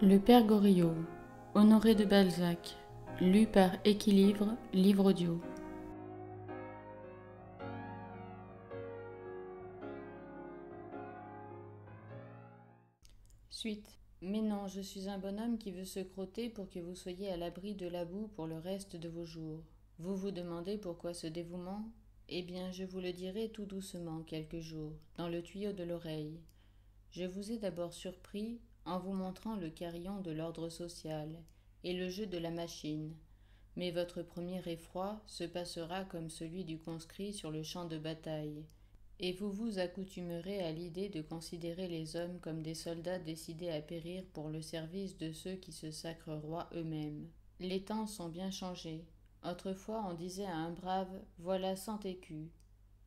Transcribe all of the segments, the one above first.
Le Père Goriot, Honoré de Balzac, lu par Équilivre, livre audio. Suite. Mais non, je suis un bonhomme qui veut se crotter pour que vous soyez à l'abri de la boue pour le reste de vos jours. Vous vous demandez pourquoi ce dévouement? Eh bien, je vous le dirai tout doucement quelques jours, dans le tuyau de l'oreille. Je vous ai d'abord surpris en vous montrant le carillon de l'ordre social et le jeu de la machine. Mais votre premier effroi se passera comme celui du conscrit sur le champ de bataille, et vous vous accoutumerez à l'idée de considérer les hommes comme des soldats décidés à périr pour le service de ceux qui se sacrent rois eux-mêmes. Les temps sont bien changés. Autrefois on disait à un brave « voilà 100 écus,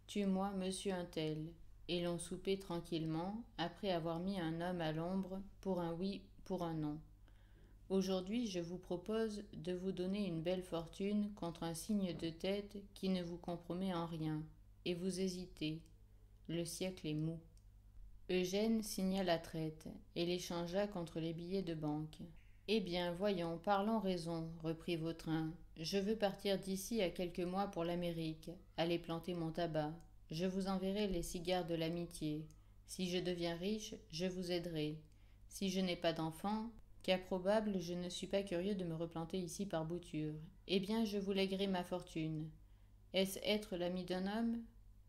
tue-moi monsieur un tel », et l'on soupait tranquillement, après avoir mis un homme à l'ombre pour un oui, pour un non. Aujourd'hui, je vous propose de vous donner une belle fortune contre un signe de tête qui ne vous compromet en rien, et vous hésitez. Le siècle est mou. Eugène signa la traite et l'échangea contre les billets de banque. Eh bien, voyons, parlons raison, reprit Vautrin. Je veux partir d'ici à quelques mois pour l'Amérique, aller planter mon tabac. Je vous enverrai les cigares de l'amitié. Si je deviens riche, je vous aiderai. Si je n'ai pas d'enfant, cas probable, je ne suis pas curieux de me replanter ici par bouture. Eh bien, je vous lèguerai ma fortune. Est-ce être l'ami d'un homme?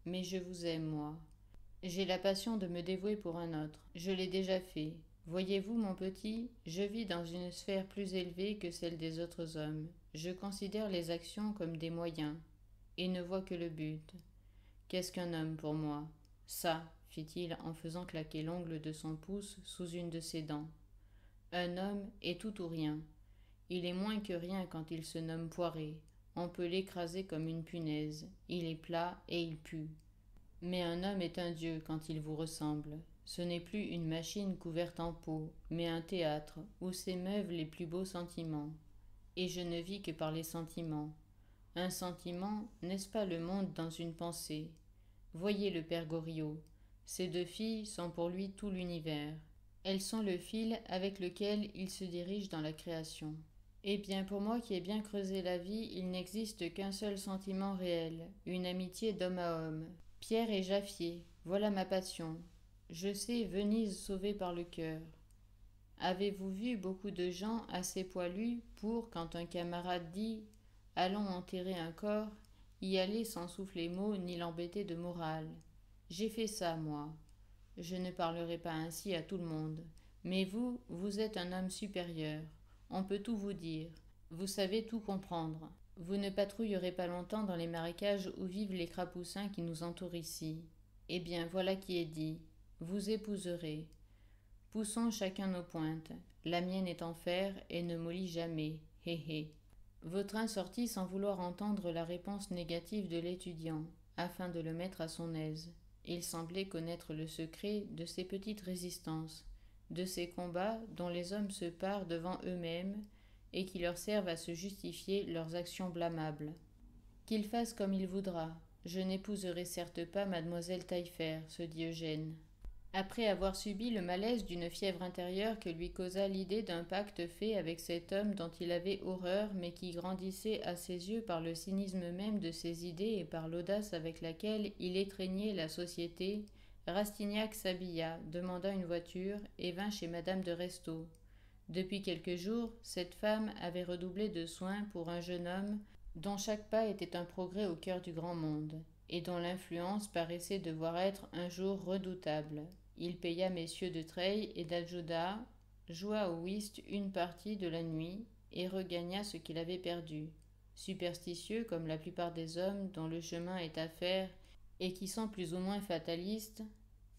Mais je vous aime, moi. J'ai la passion de me dévouer pour un autre. Je l'ai déjà fait. Voyez-vous, mon petit, je vis dans une sphère plus élevée que celle des autres hommes. Je considère les actions comme des moyens, et ne vois que le but. Qu'est-ce qu'un homme pour moi? Ça, fit-il en faisant claquer l'ongle de son pouce sous une de ses dents. Un homme est tout ou rien. Il est moins que rien quand il se nomme Poiré. On peut l'écraser comme une punaise. Il est plat et il pue. Mais un homme est un dieu quand il vous ressemble. Ce n'est plus une machine couverte en peau, mais un théâtre où s'émeuvent les plus beaux sentiments. Et je ne vis que par les sentiments. Un sentiment, n'est-ce pas le monde dans une pensée? Voyez le père Goriot. Ces deux filles sont pour lui tout l'univers. Elles sont le fil avec lequel il se dirige dans la création. Eh bien, pour moi qui ai bien creusé la vie, il n'existe qu'un seul sentiment réel, une amitié d'homme à homme. Pierre et Jaffier, voilà ma passion. Je sais Venise sauvée par le cœur. Avez-vous vu beaucoup de gens assez poilus pour, quand un camarade dit « Allons enterrer un corps », y aller sans souffler mot ni l'embêter de morale? J'ai fait ça, moi. Je ne parlerai pas ainsi à tout le monde. Mais vous, vous êtes un homme supérieur. On peut tout vous dire. Vous savez tout comprendre. Vous ne patrouillerez pas longtemps dans les marécages où vivent les crapoussins qui nous entourent ici. Eh bien, voilà qui est dit. Vous épouserez. Poussons chacun nos pointes. La mienne est en fer et ne mollit jamais. Hé hé. Vautrin sortit sans vouloir entendre la réponse négative de l'étudiant, afin de le mettre à son aise. Il semblait connaître le secret de ces petites résistances, de ces combats dont les hommes se parent devant eux-mêmes et qui leur servent à se justifier leurs actions blâmables. Qu'il fasse comme il voudra. Je n'épouserai certes pas mademoiselle Taillefer, se dit Eugène. Après avoir subi le malaise d'une fièvre intérieure que lui causa l'idée d'un pacte fait avec cet homme dont il avait horreur mais qui grandissait à ses yeux par le cynisme même de ses idées et par l'audace avec laquelle il étreignait la société, Rastignac s'habilla, demanda une voiture et vint chez madame de Restaud. Depuis quelques jours, cette femme avait redoublé de soins pour un jeune homme dont chaque pas était un progrès au cœur du grand monde, et dont l'influence paraissait devoir être un jour redoutable. Il paya messieurs de Treille et d'Adjuda, joua au whist une partie de la nuit, et regagna ce qu'il avait perdu. Superstitieux comme la plupart des hommes dont le chemin est à faire et qui sont plus ou moins fatalistes,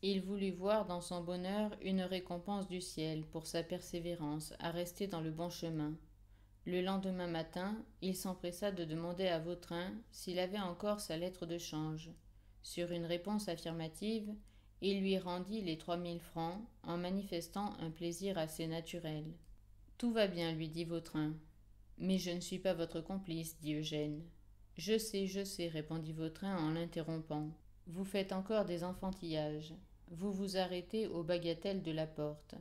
il voulut voir dans son bonheur une récompense du ciel pour sa persévérance à rester dans le bon chemin. Le lendemain matin, il s'empressa de demander à Vautrin s'il avait encore sa lettre de change. Sur une réponse affirmative, il lui rendit les 3000 francs en manifestant un plaisir assez naturel. Tout va bien, lui dit Vautrin. Mais je ne suis pas votre complice, dit Eugène. Je sais, répondit Vautrin en l'interrompant. Vous faites encore des enfantillages. Vous vous arrêtez aux bagatelles de la porte.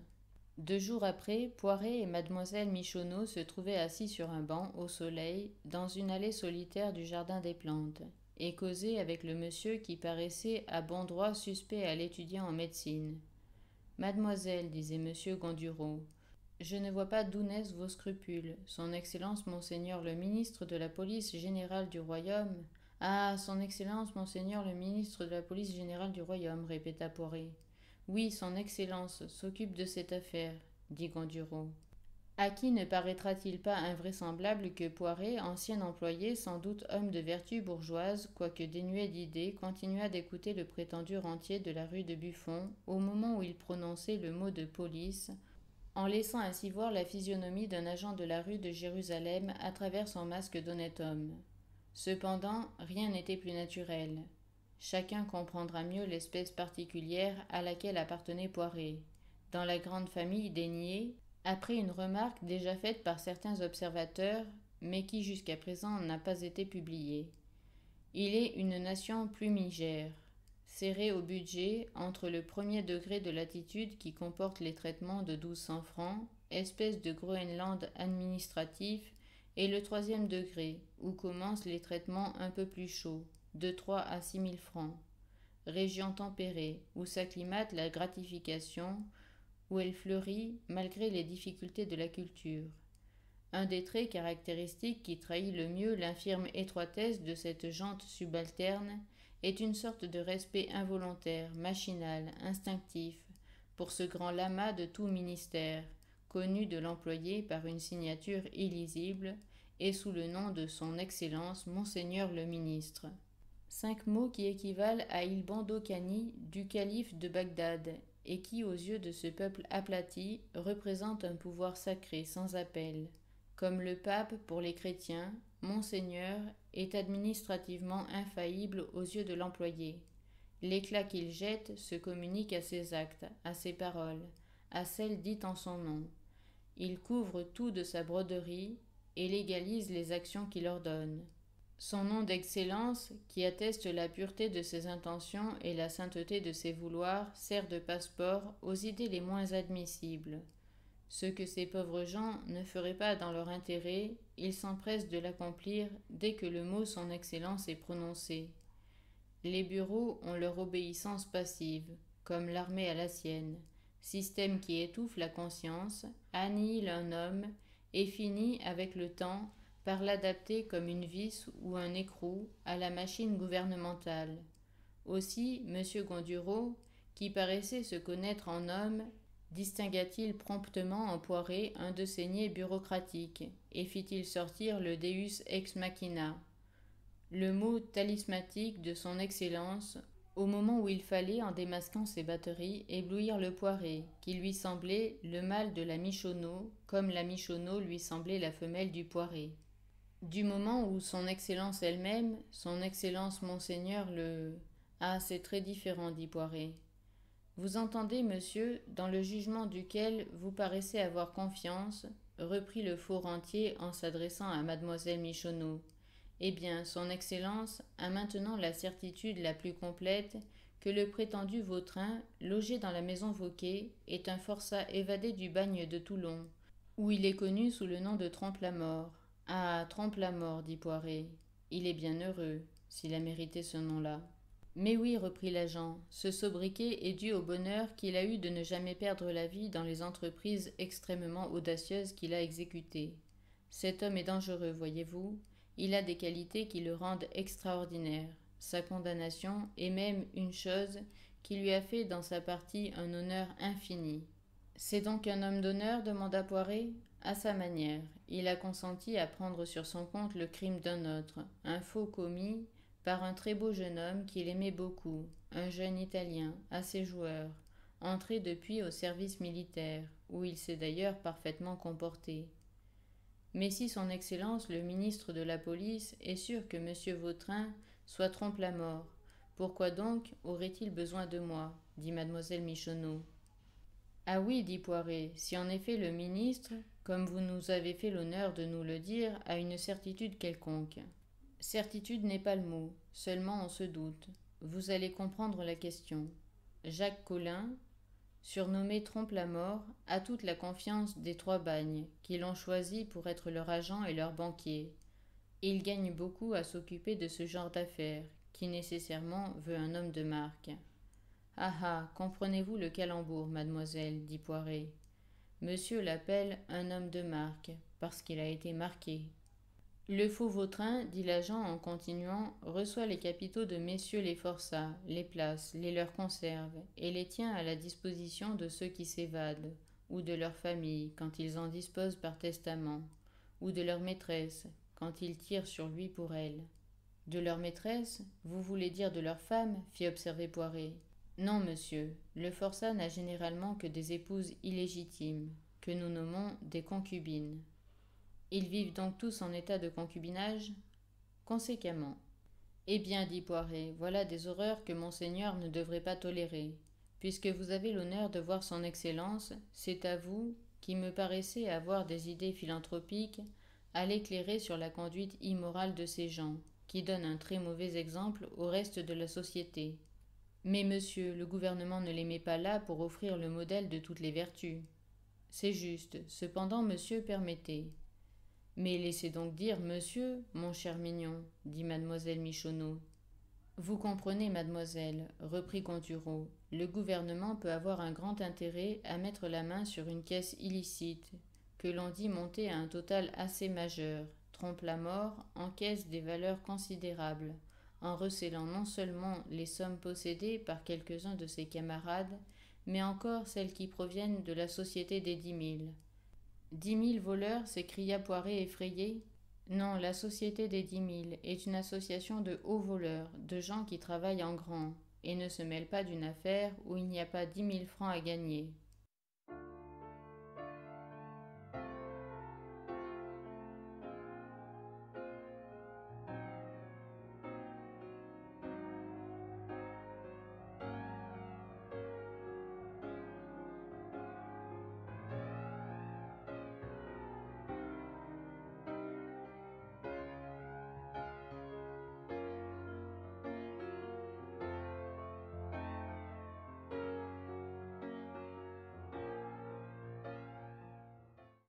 2 jours après, Poiret et mademoiselle Michonneau se trouvaient assis sur un banc, au soleil, dans une allée solitaire du jardin des plantes, et causaient avec le monsieur qui paraissait à bon droit suspect à l'étudiant en médecine. Mademoiselle, disait monsieur Gondureau, je ne vois pas d'où naissent vos scrupules. Son Excellence Monseigneur le ministre de la police générale du royaume. Ah, Son Excellence Monseigneur le ministre de la police générale du royaume, répéta Poiret. Oui, Son Excellence s'occupe de cette affaire, dit Gondureau. À qui ne paraîtra-t-il pas invraisemblable que Poiret, ancien employé, sans doute homme de vertu bourgeoise, quoique dénué d'idées, continuât d'écouter le prétendu rentier de la rue de Buffon, au moment où il prononçait le mot de police, en laissant ainsi voir la physionomie d'un agent de la rue de Jérusalem à travers son masque d'honnête homme. Cependant, rien n'était plus naturel. Chacun comprendra mieux l'espèce particulière à laquelle appartenait Poiret. Dans la grande famille des niais, après une remarque déjà faite par certains observateurs, mais qui jusqu'à présent n'a pas été publiée. Il est une nation plumigère, serrée au budget entre le premier degré de latitude qui comporte les traitements de 1200 francs, espèce de Groenland administratif, et le troisième degré, où commencent les traitements un peu plus chauds, de 3 à 6 000 francs. Région tempérée, où s'acclimate la gratification, où elle fleurit malgré les difficultés de la culture. Un des traits caractéristiques qui trahit le mieux l'infirme étroitesse de cette gente subalterne est une sorte de respect involontaire, machinal, instinctif, pour ce grand lama de tout ministère, connu de l'employé par une signature illisible et sous le nom de son Excellence Monseigneur le Ministre. 5 mots qui équivalent à Il Bandokani du calife de Bagdad et qui, aux yeux de ce peuple aplati, représentent un pouvoir sacré sans appel. Comme le pape pour les chrétiens, Monseigneur est administrativement infaillible aux yeux de l'employé. L'éclat qu'il jette se communique à ses actes, à ses paroles, à celles dites en son nom. Il couvre tout de sa broderie et légalise les actions qu'il ordonne. Son nom d'excellence, qui atteste la pureté de ses intentions et la sainteté de ses vouloirs, sert de passeport aux idées les moins admissibles. Ce que ces pauvres gens ne feraient pas dans leur intérêt, ils s'empressent de l'accomplir dès que le mot son excellence est prononcé. Les bureaux ont leur obéissance passive, comme l'armée à la sienne, système qui étouffe la conscience, annihile un homme et finit, avec le temps, par l'adapter comme une vis ou un écrou à la machine gouvernementale. Aussi, M. Gondureau, qui paraissait se connaître en homme, distingua-t-il promptement en Poiret un de ses niais bureaucratiques, et fit-il sortir le Deus ex machina, le mot talismatique de son Excellence, au moment où il fallait, en démasquant ses batteries, éblouir le Poiret, qui lui semblait le mâle de la Michonneau, comme la Michonneau lui semblait la femelle du Poiret. Du moment où son Excellence elle-même, son Excellence Monseigneur le... Ah, c'est très différent, dit Poiret. Vous entendez, monsieur, dans le jugement duquel vous paraissez avoir confiance, reprit le faux rentier en s'adressant à mademoiselle Michonneau. Eh bien, son Excellence a maintenant la certitude la plus complète que le prétendu Vautrin, logé dans la maison Vauquer, est un forçat évadé du bagne de Toulon, où il est connu sous le nom de Trompe-la-Mort. Ah, Trompe-la-Mort, dit Poiret. Il est bien heureux, s'il a mérité ce nom-là. Mais oui, reprit l'agent, ce sobriquet est dû au bonheur qu'il a eu de ne jamais perdre la vie dans les entreprises extrêmement audacieuses qu'il a exécutées. Cet homme est dangereux, voyez-vous. Il a des qualités qui le rendent extraordinaire. Sa condamnation est même une chose qui lui a fait dans sa partie un honneur infini. C'est donc un homme d'honneur, demanda Poiret. À sa manière, il a consenti à prendre sur son compte le crime d'un autre, un faux commis par un très beau jeune homme qu'il aimait beaucoup, un jeune Italien, assez joueur, entré depuis au service militaire, où il s'est d'ailleurs parfaitement comporté. Mais si son Excellence le ministre de la police est sûr que M. Vautrin soit Trompe-la-Mort, pourquoi donc aurait-il besoin de moi, dit mademoiselle Michonneau. Ah oui, dit Poiret, si en effet le ministre, comme vous nous avez fait l'honneur de nous le dire, a une certitude quelconque. Certitude n'est pas le mot, seulement on se doute. Vous allez comprendre la question. Jacques Collin, surnommé Trompe-la-Mort, a toute la confiance des trois bagnes, qui l'ont choisi pour être leur agent et leur banquier. Il gagne beaucoup à s'occuper de ce genre d'affaires, qui nécessairement veut un homme de marque. Ah ah, comprenez-vous le calembour, mademoiselle, dit Poiret. Monsieur l'appelle un homme de marque, parce qu'il a été marqué. Le faux Vautrin, dit l'agent en continuant, reçoit les capitaux de messieurs les forçats, les place, les leur conserve, et les tient à la disposition de ceux qui s'évadent, ou de leurs familles, quand ils en disposent par testament, ou de leur maîtresse, quand ils tirent sur lui pour elle. De leur maîtresse, vous voulez dire de leur femme, fit observer Poiret. Non, monsieur, le forçat n'a généralement que des épouses illégitimes, que nous nommons des concubines. Ils vivent donc tous en état de concubinage? Conséquemment. Eh bien, dit Poiret, voilà des horreurs que monseigneur ne devrait pas tolérer. Puisque vous avez l'honneur de voir son Excellence, c'est à vous, qui me paraissez avoir des idées philanthropiques, à l'éclairer sur la conduite immorale de ces gens, qui donnent un très mauvais exemple au reste de la société. Mais monsieur, le gouvernement ne les met pas là pour offrir le modèle de toutes les vertus. C'est juste, cependant, monsieur, permettez. Mais laissez donc dire monsieur, mon cher mignon, dit mademoiselle Michonneau. Vous comprenez, mademoiselle, reprit Contureau, le gouvernement peut avoir un grand intérêt à mettre la main sur une caisse illicite, que l'on dit monter à un total assez majeur, Trompe-la-Mort encaisse des valeurs considérables, en recélant non seulement les sommes possédées par quelques-uns de ses camarades, mais encore celles qui proviennent de la société des 10 000. 10 000 voleurs, s'écria Poiret effrayé. Non, la Société des 10 000 est une association de hauts voleurs, de gens qui travaillent en grand, et ne se mêlent pas d'une affaire où il n'y a pas 10 000 francs à gagner.